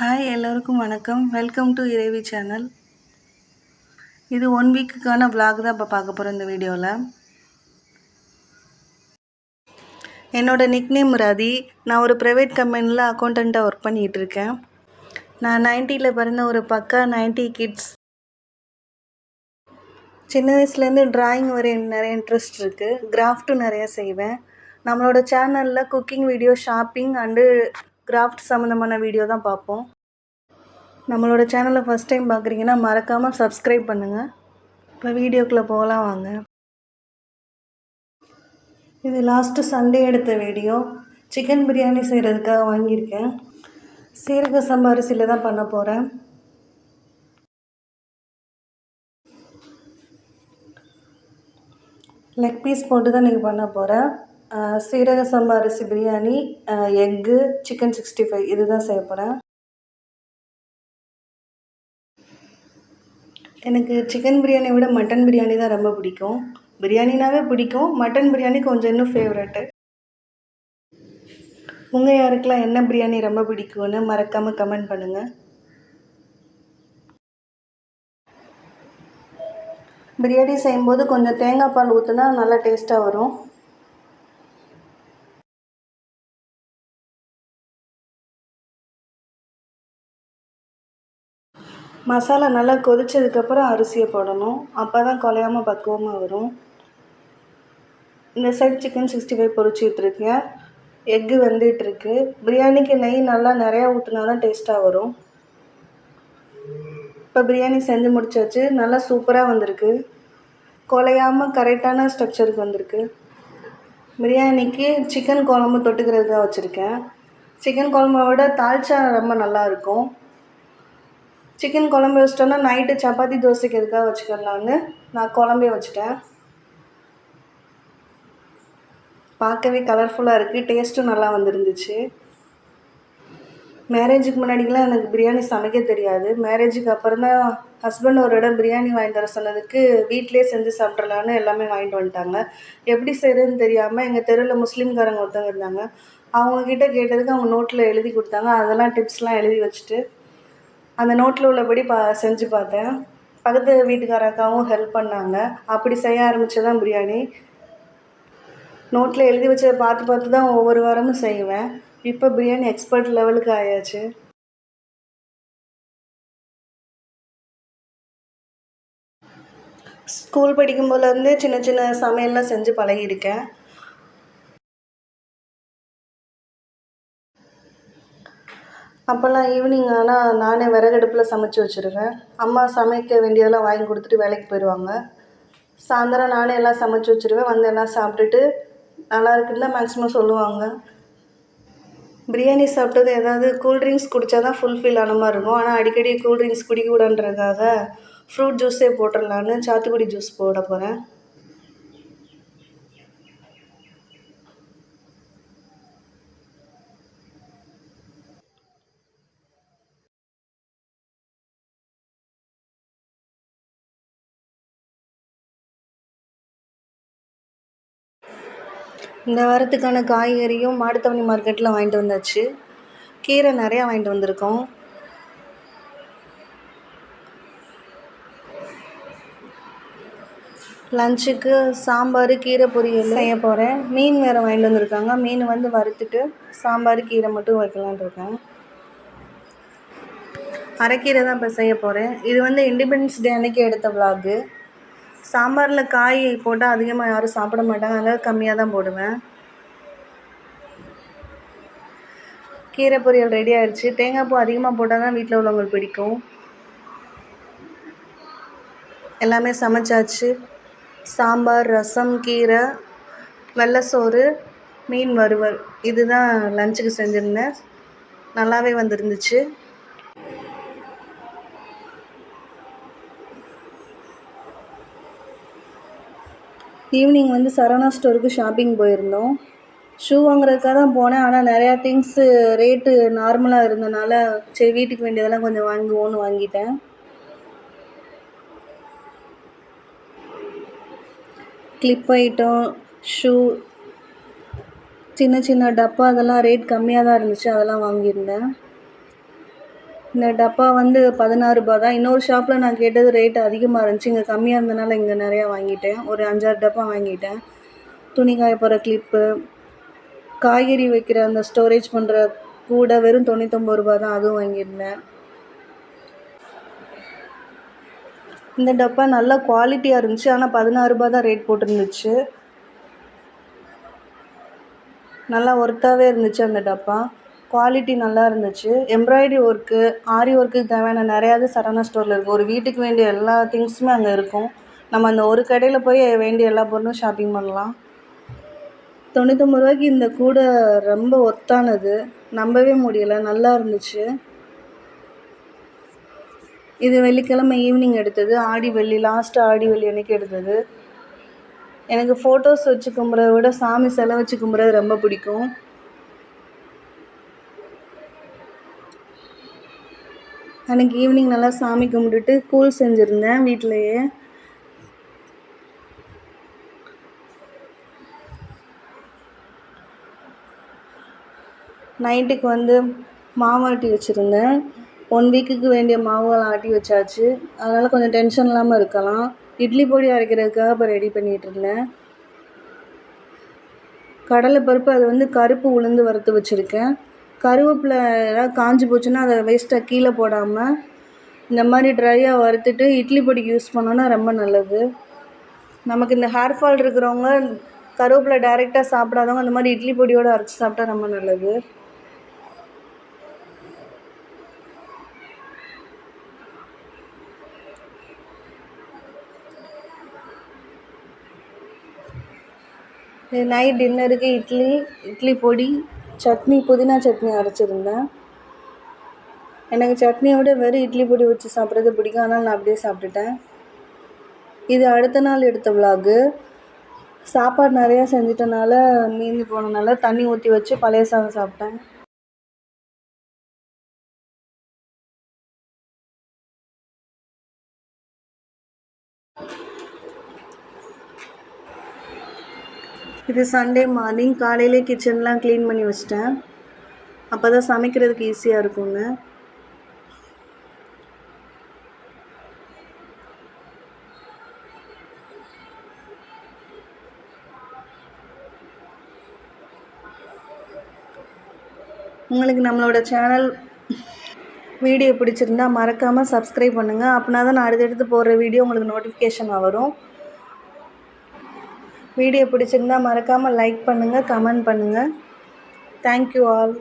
Hi எல்லோருக்கும் வணக்கம். Welcome to இறைவி சேனல். இது 1 வீக்குக்கான விளாக் தான் இப்போ பார்க்க போகிறோம் இந்த வீடியோவில். என்னோட நிக்நேம் ரதி. நான் ஒரு ப்ரைவேட் கம்பெனியில் அக்கௌண்டண்ட்டாக ஒர்க் பண்ணிகிட்டு இருக்கேன். நான் 90ல் பிறந்த ஒரு பக்கா 90 கிட்ஸ். சின்ன வயசுலேருந்து டிராயிங் வரைய நிறைய இன்ட்ரெஸ்ட் இருக்குது. கிராஃப்ட்டும் நிறையா செய்வேன். நம்மளோட சேனலில் cooking video, shopping and craft சம்மந்தமான வீடியோ தான் பார்ப்போம். நம்மளோட சேனலை ஃபஸ்ட் டைம் பார்க்குறீங்கன்னா மறக்காமல் சப்ஸ்கிரைப் பண்ணுங்கள். இப்போ வீடியோக்குள்ளே போகலாம் வாங்க. இது லாஸ்ட்டு சண்டே எடுத்த வீடியோ. சிக்கன் பிரியாணி செய்கிறதுக்காக வாங்கியிருக்கேன். சீரக சம்பா அரிசியில் தான் பண்ண போகிறேன். லெக் பீஸ் போட்டு தான் நீங்கள் பண்ண போகிறேன். சீரக சம்பா அரிசி பிரியாணி, எக்கு, சிக்கன் 65 இது தான் செய்ய போகிறேன். எனக்கு சிக்கன் பிரியாணியை விட மட்டன் பிரியாணி தான் ரொம்ப பிடிக்கும். பிரியாணினாவே பிடிக்கும், மட்டன் பிரியாணி கொஞ்சம் இன்னும் ஃபேவரெட்டு. உங்கள் யாருக்கெல்லாம் என்ன பிரியாணி ரொம்ப பிடிக்கும்னு மறக்காமல் கமெண்ட் பண்ணுங்கள். பிரியாணி செய்யும்போது கொஞ்சம் தேங்காய் பால் ஊற்றினா நல்லா டேஸ்ட்டாக வரும். மசாலா நல்லா கொதித்ததுக்கப்புறம் அரிசியை போடணும். அப்போ தான் குலையாமல் பக்குவமாக வரும். இந்த சைடு சிக்கன் 65 பொரிச்சிட்ருக்கேன். எக்கு வெந்துகிட்ருக்கு. பிரியாணிக்கு நெய் நல்லா நிறையா ஊற்றினா தான் டேஸ்ட்டாக வரும். இப்போ பிரியாணி செஞ்சு முடிச்சாச்சு. நல்லா சூப்பராக வந்திருக்கு. குலையாமல் கரெக்டான ஸ்ட்ரக்சருக்கு வந்திருக்கு. பிரியாணிக்கு சிக்கன் குழம்பு தொட்டுக்கிறதுக்காக வச்சுருக்கேன். சிக்கன் குழம்பை விட தால்ச்சா ரொம்ப நல்லாயிருக்கும். சிக்கன் குழம்பு வச்சிட்டோன்னா நைட்டு சப்பாத்தி தோசைக்கு எதுக்காக வச்சுக்கலான்னு நான் குழம்பே வச்சுட்டேன். பார்க்கவே கலர்ஃபுல்லாக இருக்குது. டேஸ்ட்டும் நல்லா வந்துருந்துச்சு. மேரேஜுக்கு முன்னாடிக்கெலாம் எனக்கு பிரியாணி சமைக்க தெரியாது. மேரேஜுக்கு அப்புறம் தான் ஹஸ்பண்ட் ஒரு இடம் பிரியாணி வாங்கிட்டு வர சொன்னதுக்கு வீட்டிலே செஞ்சு சாப்பிட்றலான்னு எல்லாமே வாங்கிட்டு வந்துட்டாங்க. எப்படி செய்கிறதுன்னு தெரியாமல் எங்கள் தெருவில் முஸ்லீம்காரங்க ஒருத்தவங்க இருந்தாங்க. அவங்கக்கிட்ட கேட்டதுக்கு அவங்க நோட்டில் எழுதி கொடுத்தாங்க. அதெல்லாம் டிப்ஸ்லாம் எழுதி வச்சுட்டு அந்த நோட்டில் உள்ளபடி செஞ்சு பார்த்தேன். பக்கத்து வீட்டுக்கார அக்காவும் ஹெல்ப் பண்ணாங்க. அப்படி செய்ய ஆரம்பித்ததான் பிரியாணி. நோட்டில் எழுதி வச்சதை பார்த்து பார்த்து தான் ஒவ்வொரு வாரமும் செய்வேன். இப்போ பிரியாணி எக்ஸ்பர்ட் லெவலுக்கு ஆயாச்சு. ஸ்கூல் படிக்கும் போதுலேருந்தே சின்ன சின்ன சமையல்லாம் செஞ்சு பழகியிருக்கேன். அப்போல்லாம் ஈவினிங் ஆனால் நானே விறகடுப்பில் சமைச்சு வச்சுருவேன். அம்மா சமைக்க வேண்டியதெல்லாம் வாங்கி கொடுத்துட்டு வேலைக்கு போயிடுவாங்க. சாயந்தரம் நானே எல்லாம் சமைச்சு வச்சுருவேன். வந்து எல்லாம் சாப்பிட்டுட்டு நல்லா இருக்குன்னு தான் மேக்ஸிமம் சொல்லுவாங்க. பிரியாணி சாப்பிட்டது ஏதாவது கூல்ட்ரிங்க்ஸ் குடித்தா தான் ஃபுல்ஃபில் ஆன மாதிரி இருக்கும். ஆனால் அடிக்கடி கூல்ட்ரிங்க்ஸ் குடிக்கக்கூடாதுன்றதுக்காக ஃப்ரூட் ஜூஸே போட்டுடலான்னு சாத்துக்குடி ஜூஸ் போட போகிறேன். இந்த வாரத்துக்கான காய்கறியும் மாட்டுத்தாவணி மார்க்கெட்டில் வாங்கிட்டு வந்தாச்சு. கீரை நிறையா வாங்கிட்டு வந்திருக்கோம். லஞ்சுக்கு சாம்பார், கீரை பொரியல் செய்ய போகிறேன். மீன் வேறு வாங்கிட்டு வந்திருக்காங்க. மீன் வந்து வறுத்துட்டு சாம்பார், கீரை மட்டும் வைக்கலான் இருக்கேன். அரைக்கீரை தான் இப்போ செய்ய போகிறேன். இது வந்து இண்டிபெண்டன்ஸ் டே அன்றைக்கி எடுத்த விளாகு. சாம்பாரில் காய் போட்டால் அதிகமாக யாரும் சாப்பிட மாட்டாங்க, அதனால் கம்மியாக தான் போடுவேன். கீரை பொரியல் ரெடி ஆகிடுச்சு. தேங்காய் பூ அதிகமாக போட்டால் தான் வீட்டில் உள்ளவங்களுக்கு பிடிக்கும். எல்லாமே சமைச்சாச்சு. சாம்பார், ரசம், கீரை, வெள்ளை சோறு, மீன் வறுவல் இதுதான் லஞ்சுக்கு செஞ்சுருந்தேன். நல்லாவே வந்துருந்துச்சு. ஈவினிங் வந்து சரவணா ஸ்டோருக்கு ஷாப்பிங் போயிருந்தோம். ஷூ வாங்குறதுக்காக தான் போனேன். ஆனால் நிறையா திங்ஸு ரேட்டு நார்மலாக இருந்தனால சரி வீட்டுக்கு வேண்டியதெல்லாம் கொஞ்சம் வாங்குவோன்னு வாங்கிட்டேன். கிளிப் ஐட்டம், ஷூ, சின்ன சின்ன டப்பா அதெல்லாம் ரேட் கம்மியாக தான் இருந்துச்சு. அதெல்லாம் வாங்கியிருந்தேன். இந்த டப்பா வந்து 16 ரூபா தான். இன்னொரு ஷாப்பில் நான் கேட்டது ரேட் அதிகமாக இருந்துச்சு. இங்கே கம்மியாக இருந்தனால இங்கே நிறையா வாங்கிட்டேன். ஒரு 5, 6 டப்பா வாங்கிட்டேன். துணி காய போடுற கிளிப்பு, காய்கறி வைக்கிற அந்த ஸ்டோரேஜ் பண்ணுற கூட வெறும் 99 ரூபா தான், அதுவும் வாங்கியிருந்தேன். இந்த டப்பா நல்லா குவாலிட்டியாக இருந்துச்சு. ஆனால் 16 ரூபா தான் ரேட் போட்டிருந்துச்சு. நல்லா ஒர்த்தாகவே இருந்துச்சு அந்த டப்பா. குவாலிட்டி நல்லா இருந்துச்சு. எம்ப்ராய்டரி ஒர்க்கு, ஆரி ஒர்க்குக்கு தேவையான நிறையாவது சரவணா ஸ்டோரில் இருக்குது. ஒரு வீட்டுக்கு வேண்டிய எல்லா திங்ஸுமே அங்கே இருக்கும். நம்ம அந்த ஒரு கடையில் போய் வேண்டிய எல்லா பொருளும் ஷாப்பிங் பண்ணலாம். 99 ரூபாய்க்கு இந்த கூடை ரொம்ப ஒர்த்தானது. நம்பவே முடியலை, நல்லா இருந்துச்சு. இது வெள்ளிக்கிழமை ஈவினிங் எடுத்தது. லாஸ்ட்டு ஆடி வெள்ளி அன்னைக்கு எடுத்தது. எனக்கு ஃபோட்டோஸ் வச்சு கும்பிட்றத விட சாமி சிலை வச்சு கும்பிட்றது ரொம்ப பிடிக்கும். அன்றைக்கி ஈவினிங் நல்லா சாமி கும்பிட்டுட்டு கூழ் செஞ்சுருந்தேன் வீட்டிலையே. நைட்டுக்கு வந்து மாவு ஆட்டி வச்சுருந்தேன். 1 வீக்குக்கு வேண்டிய மாவுலாம் ஆட்டி வச்சாச்சு. அதனால் கொஞ்சம் டென்ஷன் இல்லாமல் இருக்கலாம். இட்லி பொடி அரைக்கிறதுக்காக இப்போ ரெடி பண்ணிகிட்ருந்தேன். கடலைப்பருப்பு, அது வந்து கருப்பு உளுந்து வறுத்து வச்சுருக்கேன். கருவேப்பிலை ஏதாவது காஞ்சி போச்சுன்னா அதை வேஸ்ட்டாக கீழே போடாமல் இந்த மாதிரி ட்ரையாக வறுத்துட்டு இட்லி பொடிக்கு யூஸ் பண்ணோன்னா ரொம்ப நல்லது. நமக்கு இந்த ஹேர் ஃபால் இருக்கிறவங்க கருவேப்பிலை டைரெக்டாக சாப்பிடாதவங்க அந்த மாதிரி இட்லி பொடியோடு அரைச்சி சாப்பிட்டா ரொம்ப நல்லது. நைட் டின்னருக்கு இட்லி பொடி, சட்னி, புதினா சட்னி அரைச்சிருந்தேன். எனக்கு சட்னியை விட வெறும் இட்லி பொடி வச்சு சாப்பிட்றது பிடிக்கும். அதனால் நான் அப்படியே சாப்பிட்டுட்டேன். இது அடுத்த நாள் எடுத்த விலாகு. சாப்பாடு நிறையா செஞ்சிட்டனால மீந்து போனனால தண்ணி ஊற்றி வச்சு பழைய சாதம் சாப்பிட்டேன். இது சண்டே மார்னிங். காலையிலே கிச்சன்லாம் க்ளீன் பண்ணி வச்சிட்டேன். அப்போ தான் சமைக்கிறதுக்கு ஈஸியாக இருக்கும்னு. உங்களுக்கு நம்மளோட சேனல் வீடியோ பிடிச்சிருந்தா மறக்காமல் சப்ஸ்கிரைப் பண்ணுங்கள். அப்படின்னா தான் நான் அடுத்தடுத்து போடுற வீடியோ உங்களுக்கு நோட்டிஃபிகேஷனாக வரும். வீடியோ பிடிச்சிருந்தா மறக்காமல் லைக் பண்ணுங்கள், கமெண்ட் பண்ணுங்கள். Thank you all.